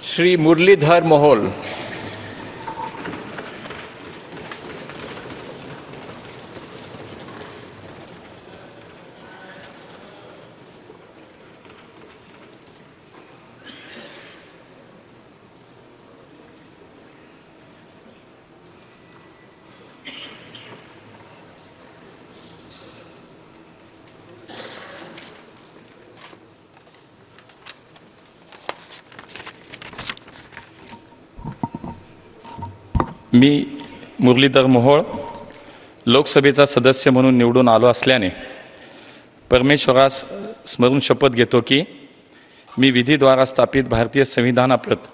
श्री मुरलीधर मोहोल। मी मुरलीधर मोहोळ लोकसभेचा सदस्य म्हणून निवडून आलो असल्याने परमेश्वरास स्मरून शपथ घेतो की मी विधीद्वारा स्थापित भारतीय संविधानाप्रत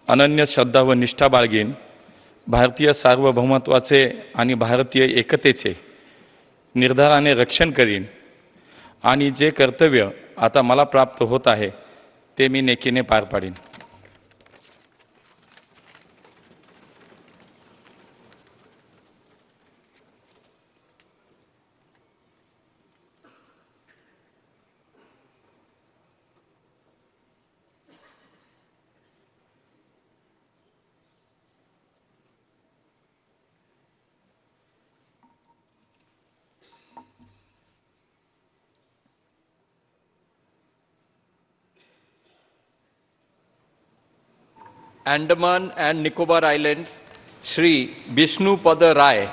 अनन्य श्रद्धा व निष्ठा बाळगीन, भारतीय सार्वभौमत्वाचे आणि भारतीय एकतेचे निर्धाराने रक्षण करीन आणि जे कर्तव्य आता मला प्राप्त होत आहे ते मी नेकीने पार पाडीन। Andaman and Nicobar islands Shri Vishnupad Rai.